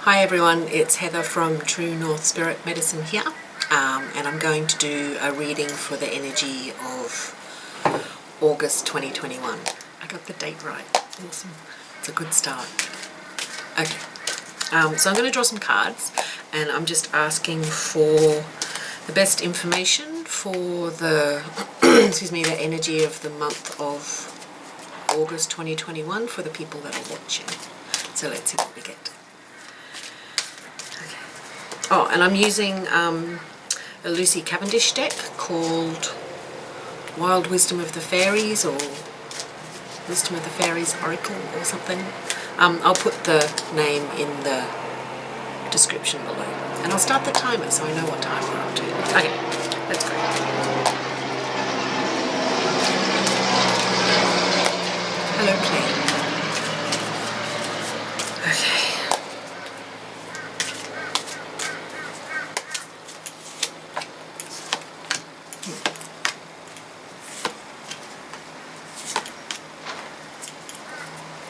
Hi everyone, it's Heather from True North Spirit Medicine here, and I'm going to do a reading for the energy of August 2021. I got the date right. Awesome. It's a good start. Okay, so I'm going to draw some cards, and I'm just asking for the best information for the excuse me, the energy of the month of August 2021 for the people that are watching. So let's see what we get. Oh, and I'm using a Lucy Cavendish deck called Wild Wisdom of the Fairies, or Wisdom of the Fairies Oracle or something. I'll put the name in the description below. And I'll start the timer so I know what time we're up to. Okay, let's go. Hello, Claire. Okay.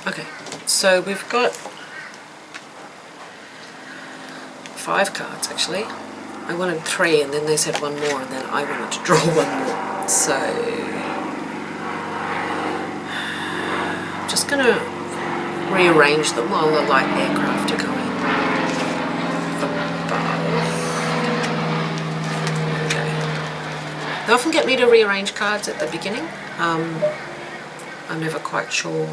Okay, so we've got 5 cards actually. I wanted 3 and then they said 1 more and then I wanted to draw 1 more. So I'm just going to rearrange them while the light aircraft are going above. Okay. They often get me to rearrange cards at the beginning. I'm never quite sure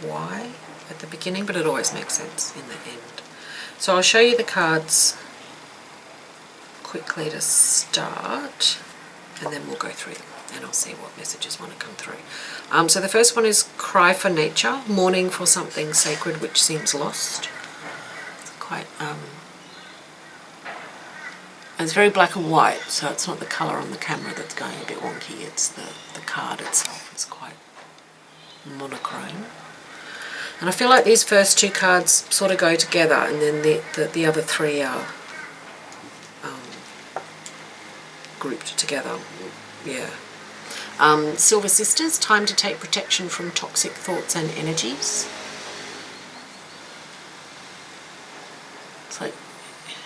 why at the beginning, but it always makes sense in the end. So I'll show you the cards quickly to start, and then we'll go through them and I'll see what messages want to come through. So the first one is Cry for Nature, mourning for something sacred which seems lost. It's quite it's very black and white, so it's not the colour on the camera that's going a bit wonky, it's the card itself is quite monochrome. And I feel like these first 2 cards sort of go together, and then the other 3 are grouped together. Yeah. Silver Sisters, time to take protection from toxic thoughts and energies. It's like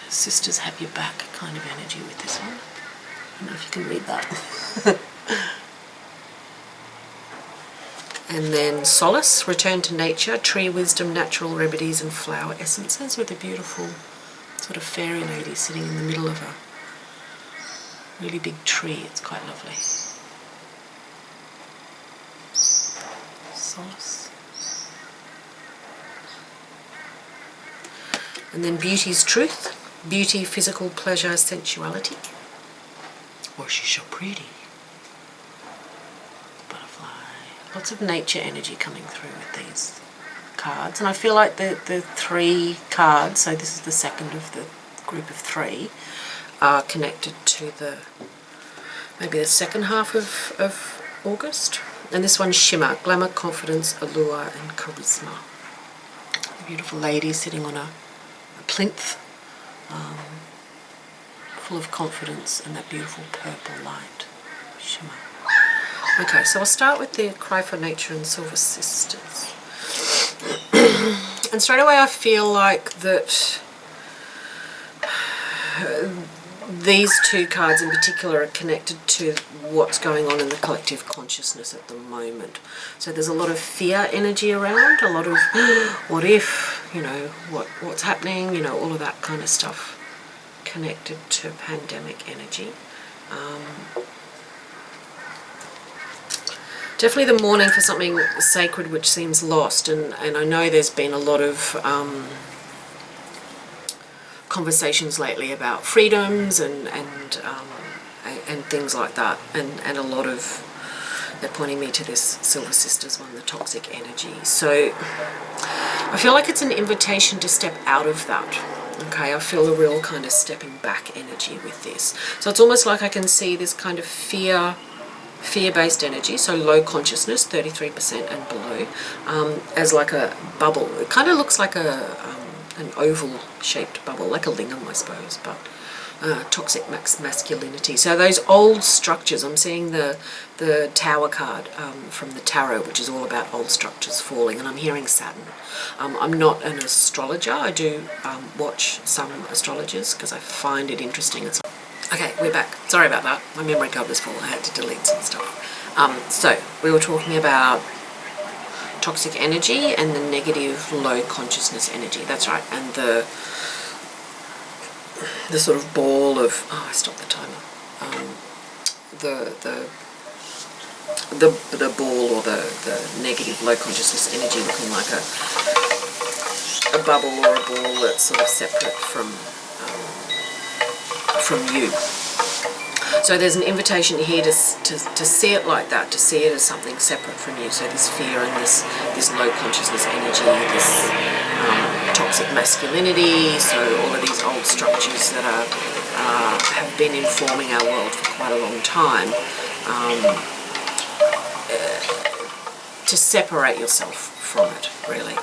sisters have your back kind of energy with this one. I don't know if you can read that. And then Solace, return to nature, tree wisdom, natural remedies and flower essences, with a beautiful sort of fairy lady sitting in the middle of a really big tree. It's quite lovely. Solace. And then Beauty's Truth, beauty, physical pleasure, sensuality. Or she's so pretty. Lots of nature energy coming through with these cards, and I feel like the 3 cards, so this is the second of the group of 3, are connected to maybe the second half of August. And this one's Shimmer, glamour, confidence, allure and charisma. A beautiful lady sitting on a plinth, full of confidence and that beautiful purple light. Shimmer. Okay, so I'll start with the Cry for Nature and Silver Sisters. And straight away I feel like that these 2 cards in particular are connected to what's going on in the collective consciousness at the moment. So there's a lot of fear energy around, a lot of what if, you know, what's happening, you know, all of that kind of stuff connected to pandemic energy. Definitely the mourning for something sacred which seems lost, and I know there's been a lot of conversations lately about freedoms and things like that, and a lot of, they're pointing me to this Silver Sisters one, the toxic energy. So I feel like it's an invitation to step out of that. Okay, I feel a real kind of stepping back energy with this. So it's almost like I can see this kind of fear-based energy, so low consciousness, 33% and below, as like a bubble. It kind of looks like an oval-shaped bubble, like a lingam, I suppose, but toxic masculinity. So those old structures, I'm seeing the Tower card from the Tarot, which is all about old structures falling, and I'm hearing Saturn. I'm not an astrologer. I do watch some astrologers because I find it interesting. Okay, we're back. Sorry about that. My memory card was full. I had to delete some stuff. So we were talking about toxic energy and the negative low consciousness energy. That's right. And the sort of ball of, I stopped the timer. The ball, or the negative low consciousness energy, looking like a bubble or a ball that's sort of separate from you. So there's an invitation here to see it like that, to see it as something separate from you. So this fear and this low consciousness energy, this toxic masculinity, so all of these old structures that have been informing our world for quite a long time, to separate yourself from it, really.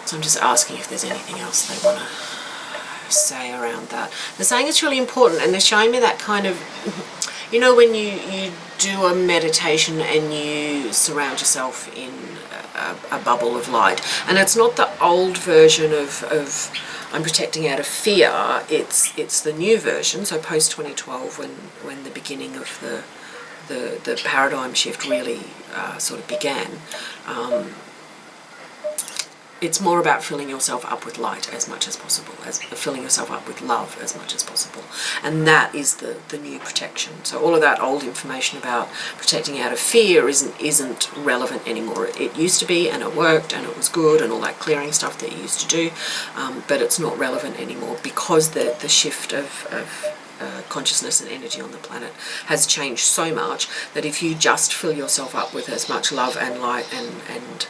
So I'm just asking if there's anything else they want to say around that. They're saying it's really important, and they're showing me that kind of, you know, when you do a meditation and you surround yourself in a bubble of light, and it's not the old version of I'm protecting out of fear, it's the new version, so post 2012, when the beginning of the paradigm shift really sort of began. It's more about filling yourself up with light as much as possible, as filling yourself up with love as much as possible. And that is the new protection. So all of that old information about protecting out of fear isn't relevant anymore. It used to be, and it worked, and it was good, and all that clearing stuff that you used to do, but it's not relevant anymore, because the shift of consciousness and energy on the planet has changed so much that if you just fill yourself up with as much love and light and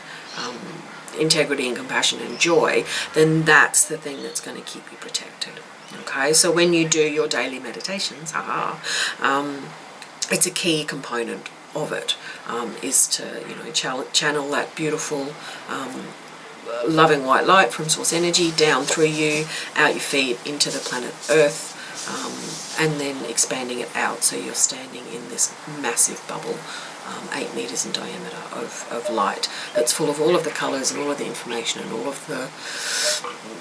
integrity and compassion and joy, then that's the thing that's going to keep you protected. Okay, so when you do your daily meditations, it's a key component of it, is to, you know, channel that beautiful loving white light from source energy down through you, out your feet, into the planet Earth, and then expanding it out so you're standing in this massive bubble, 8 meters in diameter, of light that's full of all of the colors and all of the information and all of the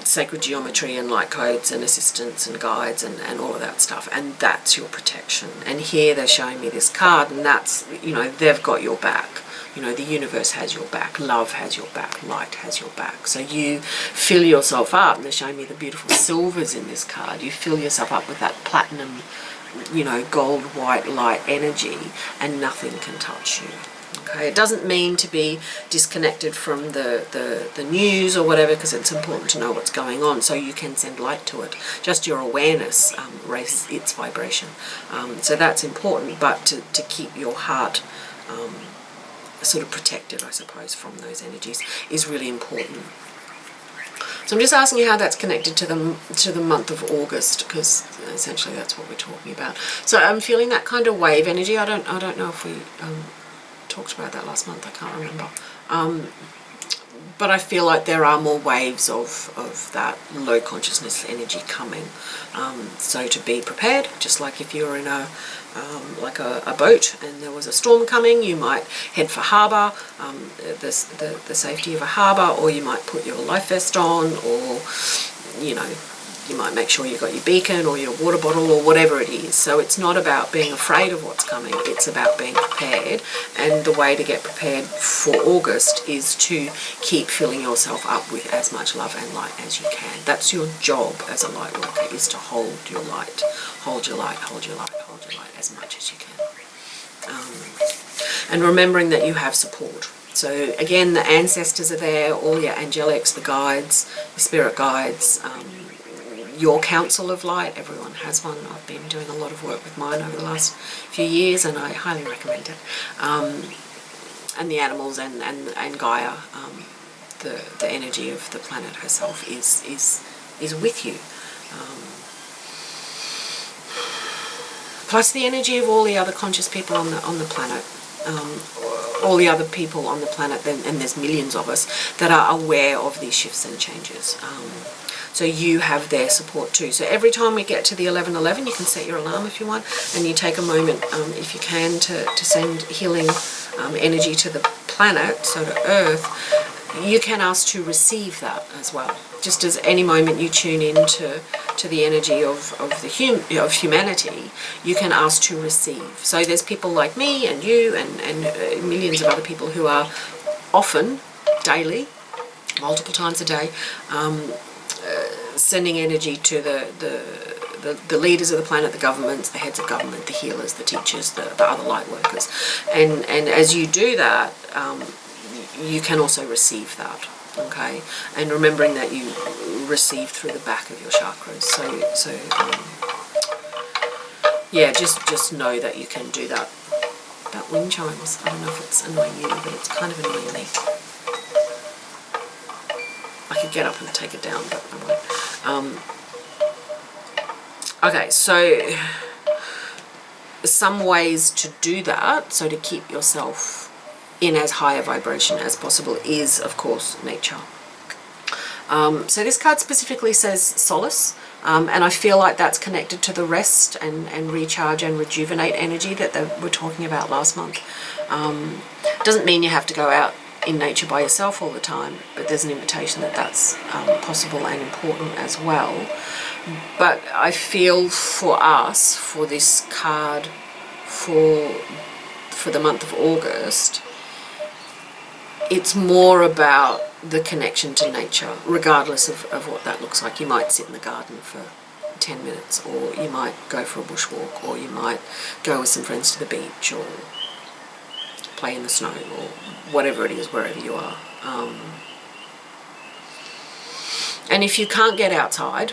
sacred geometry and light codes and assistants and guides and all of that stuff, and that's your protection. And here they're showing me this card, and that's, you know, they've got your back. You know, the universe has your back, love has your back, light has your back. So you fill yourself up, and they're showing me the beautiful silvers in this card. You fill yourself up with that platinum, you know, gold white light energy, and nothing can touch you. Okay, it doesn't mean to be disconnected from the news or whatever, because it's important to know what's going on so you can send light to it. Just your awareness raises its vibration. So that's important, but to keep your heart sort of protected, I suppose, from those energies is really important. So I'm just asking you how that's connected to the month of August, because essentially that's what we're talking about. So I'm feeling that kind of wave energy. I don't know if we talked about that last month. I can't remember. But I feel like there are more waves of that low consciousness energy coming. So to be prepared, just like if you were in a boat and there was a storm coming, you might head for harbour, the safety of a harbour, or you might put your life vest on, or, you know, you might make sure you've got your beacon or your water bottle or whatever it is. So it's not about being afraid of what's coming, it's about being prepared. And the way to get prepared for August is to keep filling yourself up with as much love and light as you can. That's your job as a light worker, is to hold your light. Hold your light, hold your light, hold your light as much as you can. And remembering that you have support. So again, the ancestors are there, all your angelics, the guides, the spirit guides, your council of light. Everyone has one. I've been doing a lot of work with mine over the last few years, and I highly recommend it. And the animals and Gaia, the energy of the planet herself is with you. Plus the energy of all the other conscious people on the planet. All the other people on the planet, and there's millions of us, that are aware of these shifts and changes. so you have their support too. So every time we get to the 11:11, you can set your alarm if you want, and you take a moment, if you can, to send healing energy to the planet, so to Earth. You can ask to receive that as well. Just as any moment you tune in to the energy of humanity, you can ask to receive. So there's people like me and you and millions of other people who are often, daily, multiple times a day, sending energy to the leaders of the planet, the governments, the heads of government, the healers, the teachers, the other light workers. And as you do that, you can also receive that, okay? And remembering that you receive through the back of your chakras. So yeah, just know that you can do that. That wind chimes, I don't know if it's annoying you, but it's kind of annoying me. I could get up and take it down, but I won't. Okay, so some ways to do that, so to keep yourself in as high a vibration as possible, is, of course, nature. So this card specifically says solace, and I feel like that's connected to the rest and recharge and rejuvenate energy that they were talking about last month. Doesn't mean you have to go out in nature by yourself all the time, but there's an invitation that that's possible and important as well. But I feel for us, for this card, for the month of August, it's more about the connection to nature, regardless of what that looks like. You might sit in the garden for 10 minutes, or you might go for a bushwalk, or you might go with some friends to the beach, or play in the snow, or whatever it is, wherever you are. And if you can't get outside,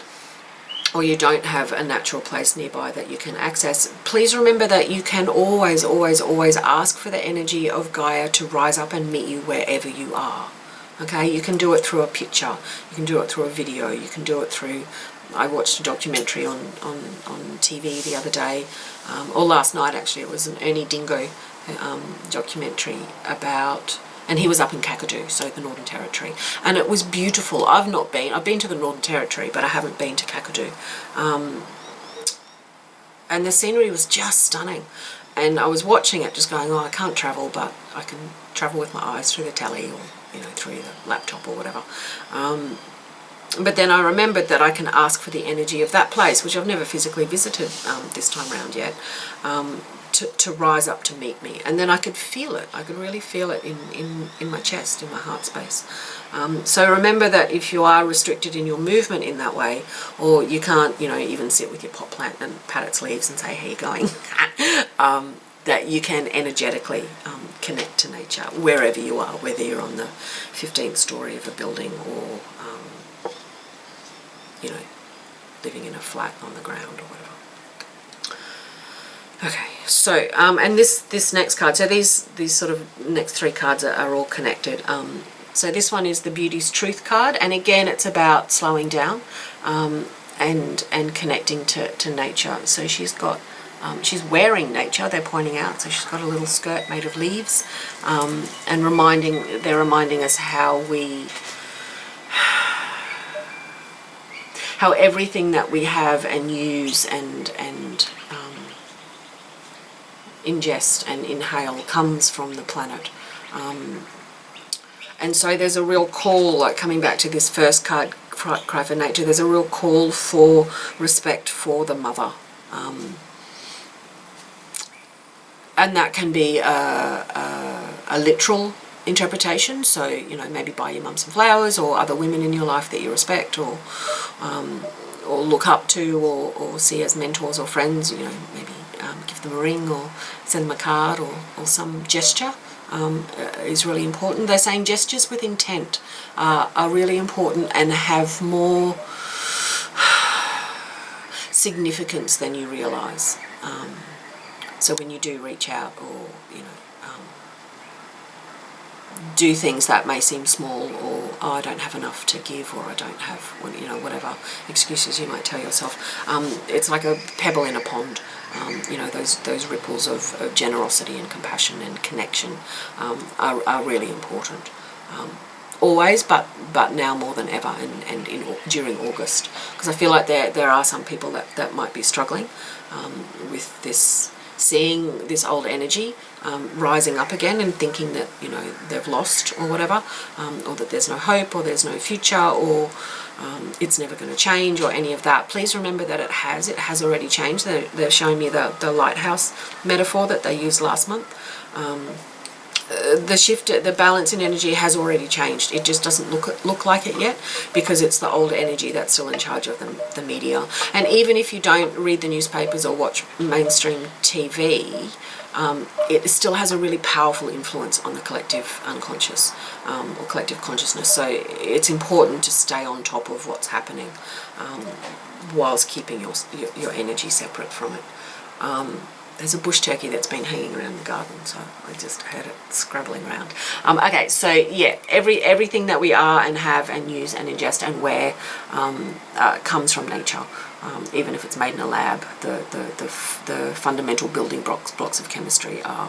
or you don't have a natural place nearby that you can access, please remember that you can always, always, always ask for the energy of Gaia to rise up and meet you wherever you are. Okay, you can do it through a picture, you can do it through a video, you can do it through, I watched a documentary on TV the other day, or last night actually, it was an Ernie Dingo documentary about, and he was up in Kakadu, so the Northern Territory, and it was beautiful. I've been to the Northern Territory, but I haven't been to Kakadu, and the scenery was just stunning, and I was watching it just going, oh, I can't travel, but I can travel with my eyes through the telly, or through the laptop or whatever. But then I remembered that I can ask for the energy of that place, which I've never physically visited this time around yet, to rise up to meet me. And then I could feel it. I could really feel it in my chest, in my heart space. So remember that if you are restricted in your movement in that way, or you can't, even sit with your pot plant and pat its leaves and say, how you going? That you can energetically connect to nature wherever you are, whether you're on the 15th story of a building or, living in a flat on the ground or whatever. Okay, so, and this next card, so these sort of next three cards are all connected. So this one is the Beauty's Truth card, and again, it's about slowing down and connecting to nature. So she's got, she's wearing nature, they're pointing out, so she's got a little skirt made of leaves, and they're reminding us how everything that we have and use and ingest and inhale comes from the planet. And so there's a real call, like coming back to this first card, Cry for Nature, there's a real call for respect for the mother. And that can be a literal interpretation, so maybe buy your mum some flowers, or other women in your life that you respect or look up to, or see as mentors or friends. Maybe give them a ring or send them a card, or some gesture is really important. They're saying gestures with intent are really important and have more significance than you realise. So when you do reach out, or do things that may seem small, or I don't have enough to give, or I don't have, whatever excuses you might tell yourself, it's like a pebble in a pond. Those ripples of generosity and compassion and connection are really important. always, but now more than ever, and during August, because I feel like there are some people that might be struggling with this, seeing this old energy rising up again and thinking that, you know, they've lost or whatever, or that there's no hope or there's no future, or it's never going to change or any of that. Please remember that it has already changed. They're showing me the lighthouse metaphor that they used last month. The shift, the balance in energy has already changed. It just doesn't look like it yet, because it's the old energy that's still in charge of the media. And even if you don't read the newspapers or watch mainstream TV, it still has a really powerful influence on the collective unconscious, or collective consciousness. So it's important to stay on top of what's happening, whilst keeping your energy separate from it. There's a bush turkey that's been hanging around the garden, so I just heard it scrabbling around. Okay, so yeah, everything that we are and have and use and ingest and wear comes from nature, even if it's made in a lab. The fundamental building blocks of chemistry are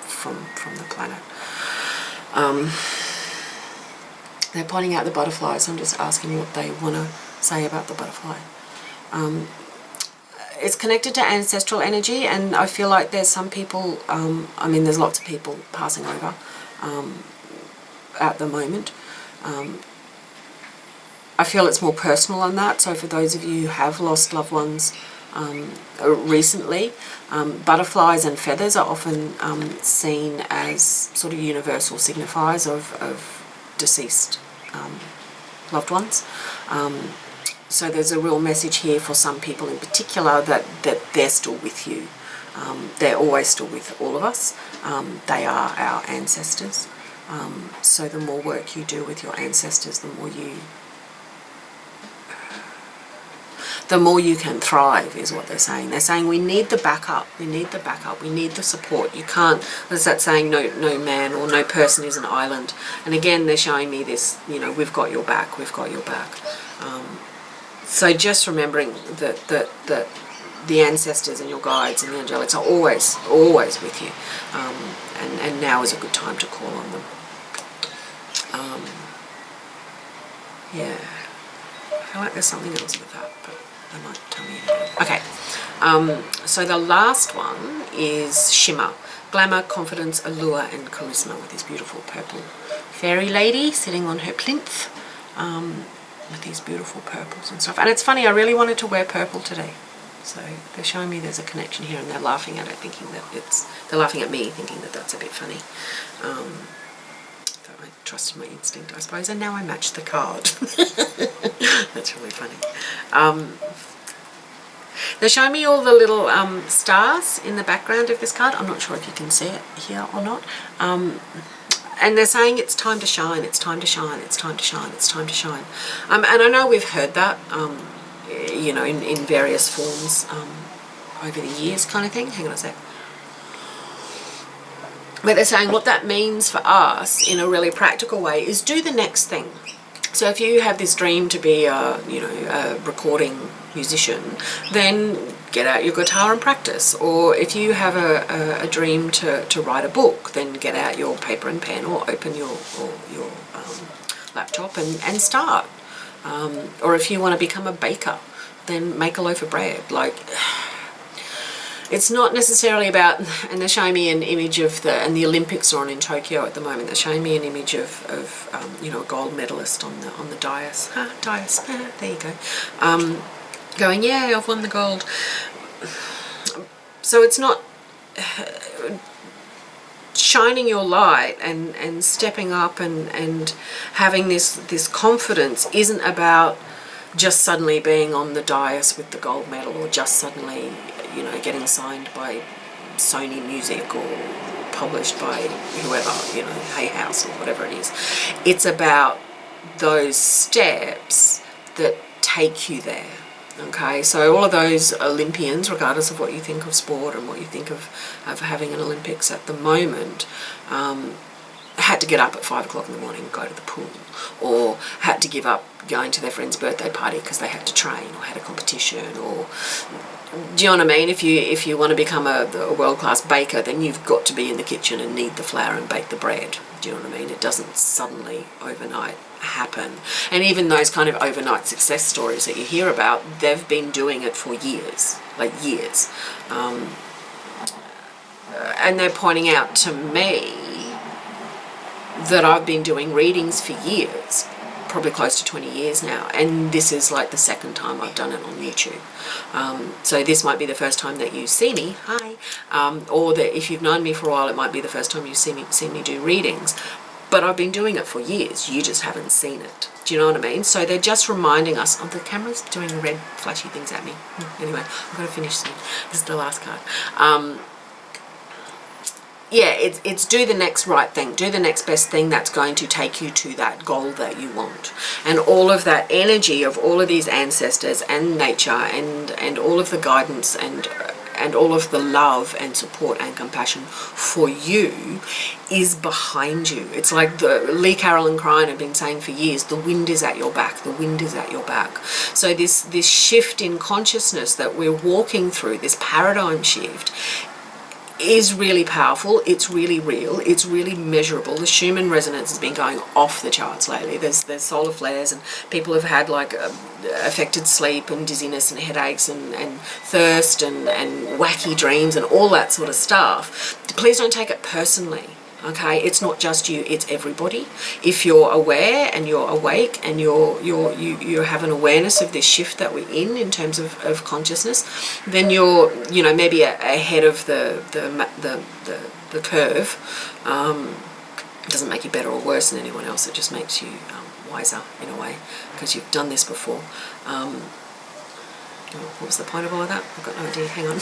from the planet. They're pointing out the butterflies. I'm just asking what they want to say about the butterfly. It's connected to ancestral energy, and I feel like there's some people, I mean, there's lots of people passing over at the moment. I feel it's more personal than that. So for those of you who have lost loved ones recently, butterflies and feathers are often seen as sort of universal signifiers of deceased loved ones. So there's a real message here for some people in particular that they're still with you. They're always still with all of us. They are our ancestors. So the more work you do with your ancestors, the more you can thrive, is what they're saying. They're saying we need the backup, we need the backup, we need the support. You can't, there's that saying, no man or no person is an island. And again, they're showing me this, you know, we've got your back, we've got your back. So just remembering that the ancestors and your guides and the angelics are always with you, and now is a good time to call on them. Yeah, I feel like there's something else with that, but they might tell me again. Okay, so the last one is Shimmer. Glamour, confidence, allure and charisma, with this beautiful purple fairy lady sitting on her plinth. With these beautiful purples and stuff. And it's funny, I really wanted to wear purple today. So they're showing me there's a connection here, and they're laughing at it, thinking that they're laughing at me, thinking that that's a bit funny. So I trusted my instinct, I suppose, and now I match the card. That's really funny. They're showing me all the little stars in the background of this card. I'm not sure if you can see it here or not. And they're saying it's time to shine, it's time to shine, it's time to shine, it's time to shine. And I know we've heard that, you know, in various forms over the years, kind of thing. Hang on a sec. But they're saying what that means for us in a really practical way is do the next thing. So if you have this dream to be a recording musician, then get out your guitar and practice. Or if you have a dream to write a book, then get out your paper and pen, or open your laptop and start. Or if you want to become a baker, then make a loaf of bread. Like, it's not necessarily about, and they're showing me an image of and the Olympics are on in Tokyo at the moment. They're showing me an image of you know, a gold medalist on the dais. There you go. Going, yeah, I've won the gold. So it's not shining your light and stepping up and having this confidence isn't about just suddenly being on the dais with the gold medal, or just suddenly, you know, getting signed by Sony Music or published by whoever, you know, Hay House or whatever it is. It's about those steps that take you there. Okay, so all of those Olympians, regardless of what you think of sport and what you think of having an Olympics at the moment, had to get up at 5 o'clock in the morning and go to the pool, or had to give up going to their friend's birthday party because they had to train or had a competition, or do you know what I mean? If you want to become a world-class baker, then you've got to be in the kitchen and knead the flour and bake the bread. Do you know what I mean? It doesn't suddenly overnight happen. And even those kind of overnight success stories that you hear about, they've been doing it for years, like years. And they're pointing out to me that I've been doing readings for years, probably close to 20 years now, and this is like the second time I've done it on YouTube. So this might be the first time that you see me, hi, or that if you've known me for a while, it might be the first time you've seen me do readings. But I've been doing it for years, you just haven't seen it. Do you know what I mean? So they're just reminding us, oh, the camera's doing red flashy things at me. Anyway, I've got to finish soon. This is the last card. Yeah, it's do the next right thing, do the next best thing that's going to take you to that goal that you want. And all of that energy of all of these ancestors and nature and all of the guidance and all of the love and support and compassion for you is behind you. It's like Lee Carroll and Kryon have been saying for years, the wind is at your back, the wind is at your back. So this shift in consciousness that we're walking through, this paradigm shift, is really powerful. It's really real. It's really measurable. The Schumann resonance has been going off the charts lately. There's solar flares, and people have had like affected sleep and dizziness and headaches and thirst and wacky dreams and all that sort of stuff. Please don't take it personally. Okay, it's not just you, it's everybody. If you're aware and you're awake and you have an awareness of this shift that we're in terms of consciousness, then you're, you know, maybe ahead of the curve. It doesn't make you better or worse than anyone else, it just makes you wiser in a way, because you've done this before. What was the point of all of that? I've got no idea, hang on.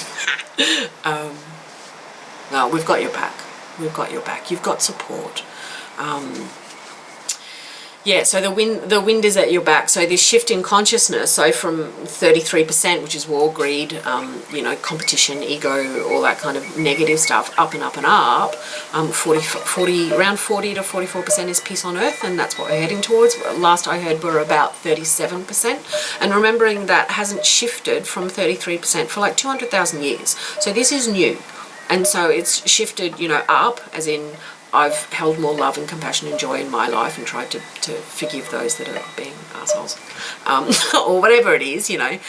No, we've got your back. We've got your back. You've got support. Yeah, so the wind is at your back. So this shift in consciousness, so from 33%, which is war, greed, you know, competition, ego, all that kind of negative stuff, up and up and up, around 40 to 44% is peace on earth, and that's what we're heading towards. Last I heard we're about 37%. And remembering that hasn't shifted from 33% for like 200,000 years. So this is new. And so it's shifted, you know, up, as in I've held more love and compassion and joy in my life and tried to forgive those that are being assholes, or whatever it is, you know,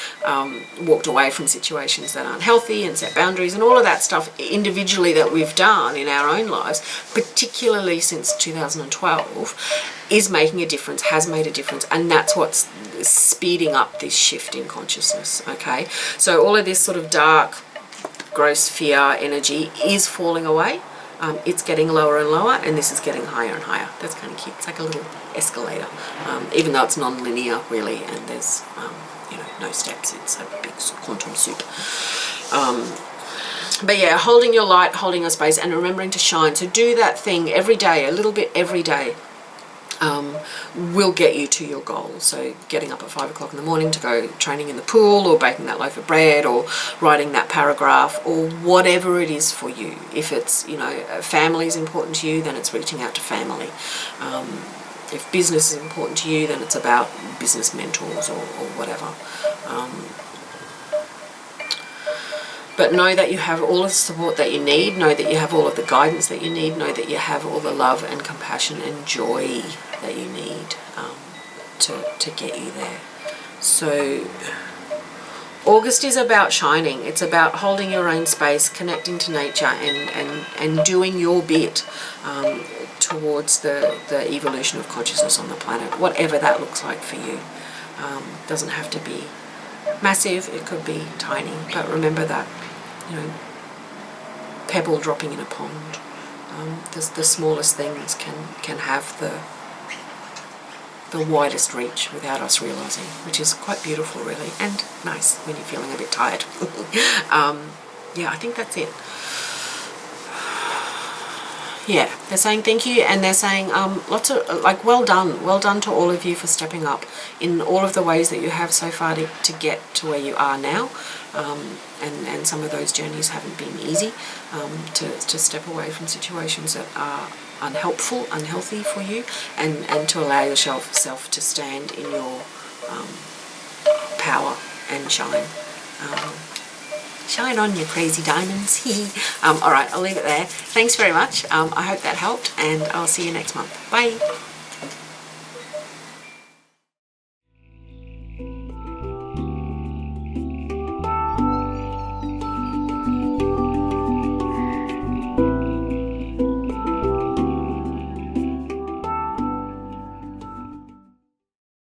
walked away from situations that aren't healthy and set boundaries and all of that stuff individually that we've done in our own lives, particularly since 2012, is making a difference, has made a difference, and that's what's speeding up this shift in consciousness, okay? So all of this sort of dark, gross fear energy is falling away. It's getting lower and lower, and this is getting higher and higher. That's kind of cute. It's like a little escalator, even though it's non-linear really, and there's you know, no steps. It's a big quantum soup. But yeah, holding your light, holding your space, and remembering to shine. So do that thing every day, a little bit every day. Will get you to your goal. So getting up at 5 o'clock in the morning to go training in the pool, or baking that loaf of bread, or writing that paragraph, or whatever it is for you. If it's, you know, family is important to you, then it's reaching out to family. If business is important to you, then it's about business mentors or whatever. But know that you have all of the support that you need, know that you have all of the guidance that you need, know that you have all the love and compassion and joy that you need to get you there. So August is about shining. It's about holding your own space, connecting to nature, and doing your bit towards the evolution of consciousness on the planet, whatever that looks like for you. Doesn't have to be massive, it could be tiny, but remember that, you know, pebble dropping in a pond, the smallest things can have the widest reach without us realizing, which is quite beautiful really, and nice when you're feeling a bit tired. Yeah, I think that's it. Yeah, they're saying thank you, and they're saying lots of, like, well done to all of you for stepping up in all of the ways that you have so far to get to where you are now. And some of those journeys haven't been easy, to step away from situations that are unhelpful, unhealthy for you, and to allow yourself to stand in your power and shine. Shine on, you crazy diamonds. All right, I'll leave it there. Thanks very much. I hope that helped, and I'll see you next month. Bye.